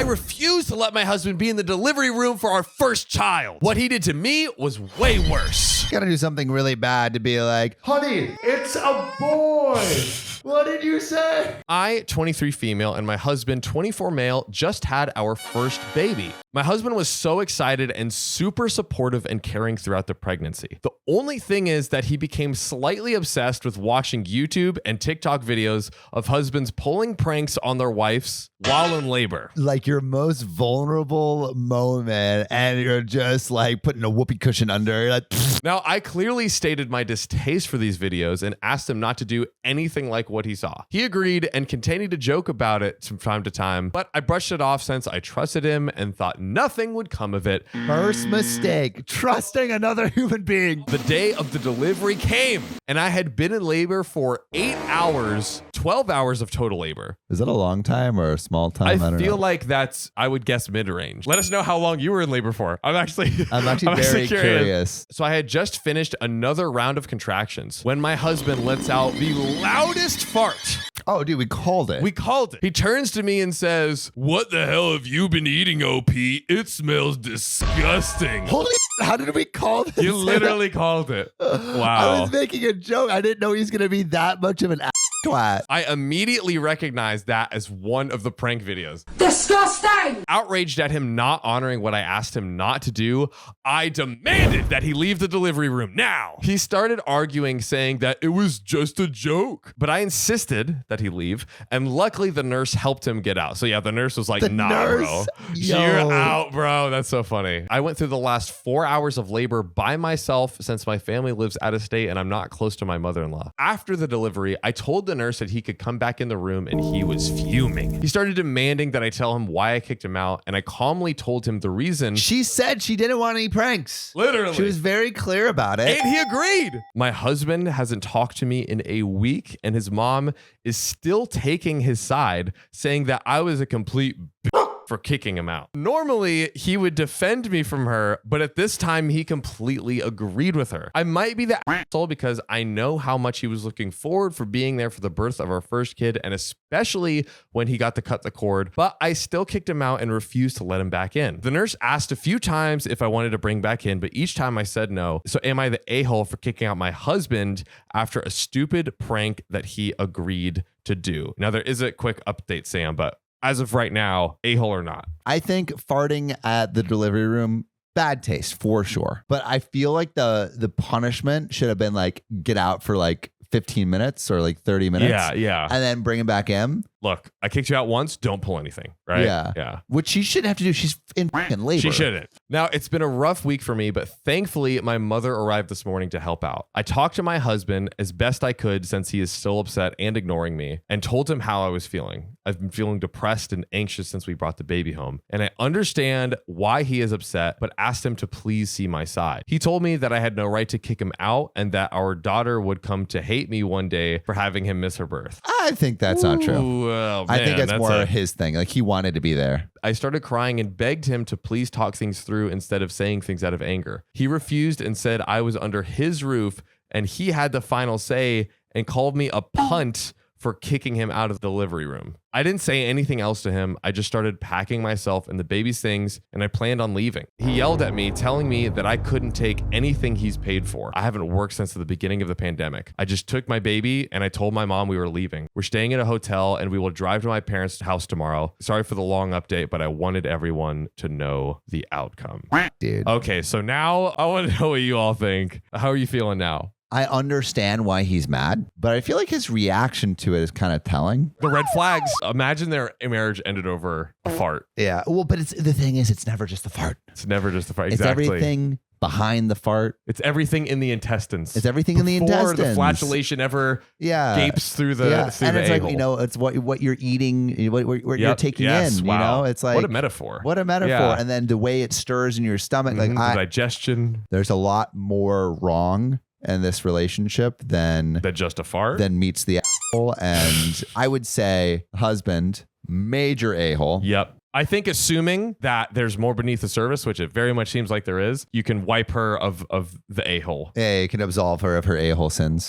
refused to let my husband be in the delivery room for our first child. What he did to me was way worse. You gotta do something really bad to be like, honey, it's a boy. What did you say? I, 23 female, and my husband, 24 male, just had our first baby. My husband was so excited and super supportive and caring throughout the pregnancy. The only thing is that he became slightly obsessed with watching YouTube and TikTok videos of husbands pulling pranks on their wives while in labor. Like your most vulnerable moment, and you're just like putting a whoopee cushion under. You're like, now, I clearly stated my distaste for these videos and asked him not to do anything like what he saw. He agreed and continued to joke about it from time to time, but I brushed it off since I trusted him and thought nothing would come of it. First mistake, trusting another human being. The day of the delivery came, and I had been in labor for 8 hours, 12 hours of total labor. Is that a long time or a small time? I feel like that's, I would guess, mid-range. Let us know how long you were in labor for. I'm actually very curious. So I had just finished another round of contractions when my husband lets out the loudest fart. Oh, dude, we called it. We called it. He turns to me and says, "What the hell have you been eating, OP? It smells disgusting." Holy, how did we call this? You literally called it. Wow. I was making a joke. I didn't know he was going to be that much of an twat. I immediately recognized that as one of the prank videos. Disgusting! Outraged at him not honoring what I asked him not to do, I demanded that he leave the delivery room now. He started arguing, saying that it was just a joke, but I insisted that he leave, and luckily the nurse helped him get out. So yeah, the nurse was like, nah, bro. You're out, bro. That's so funny. I went through the last 4 hours of labor by myself since my family lives out of state and I'm not close to my mother-in-law. After the delivery, I told the nurse that he could come back in the room, and he was fuming. He started demanding that I tell him why I kicked him out, and I calmly told him the reason. She said she didn't want any pranks. Literally. She was very clear about it. And he agreed. My husband hasn't talked to me in a week, and his mom is still taking his side, saying that I was a complete for kicking him out. Normally, he would defend me from her, but at this time, he completely agreed with her. I might be the asshole because I know how much he was looking forward for being there for the birth of our first kid, and especially when he got to cut the cord, but I still kicked him out and refused to let him back in. The nurse asked a few times if I wanted to bring back in, but each time I said no. So am I the a-hole for kicking out my husband after a stupid prank that he agreed to do? Now, there is a quick update, Sam, but as of right now, a-hole or not. I think farting at the delivery room, bad taste for sure. But I feel like the punishment should have been like, get out for like 15 minutes or like 30 minutes. Yeah. And then bring him back in. Look, I kicked you out once. Don't pull anything, right? Yeah. Which she shouldn't have to do. She's in fucking labor. She shouldn't. Now, it's been a rough week for me, but thankfully, my mother arrived this morning to help out. I talked to my husband as best I could since he is still upset and ignoring me, and told him how I was feeling. I've been feeling depressed and anxious since we brought the baby home, and I understand why he is upset, but asked him to please see my side. He told me that I had no right to kick him out and that our daughter would come to hate me one day for having him miss her birth. I think that's not true. Well, I think that's more his thing. Like he wanted to be there. I started crying and begged him to please talk things through instead of saying things out of anger. He refused and said I was under his roof and he had the final say, and called me a punt for kicking him out of the delivery room. I didn't say anything else to him. I just started packing myself and the baby's things, and I planned on leaving. He yelled at me, telling me that I couldn't take anything he's paid for. I haven't worked since the beginning of the pandemic. I just took my baby and I told my mom we were leaving. We're staying at a hotel and we will drive to my parents' house tomorrow. Sorry for the long update, but I wanted everyone to know the outcome. Dude. Okay, so now I want to know what you all think. How are you feeling now? I understand why he's mad, but I feel like his reaction to it is kind of telling. The red flags. Imagine their marriage ended over a fart. Yeah. Well, but the thing is, it's never just the fart. It's never just the fart. Exactly. It's everything behind the fart. It's everything in the intestines. It's everything in the intestines. Before the flatulation ever gapes through the and it's a-hole. like, you know, it's what you're eating, what you're taking in. Wow. You know, it's like what a metaphor. What a metaphor. Yeah. And then the way it stirs in your stomach, the like digestion. There's a lot more wrong in this relationship than just a fart, than meets the a-hole. And I would say husband, major a-hole. Yep. I think assuming that there's more beneath the surface, which it very much seems like there is, you can wipe her of the a-hole. Yeah, you can absolve her of her a-hole sins.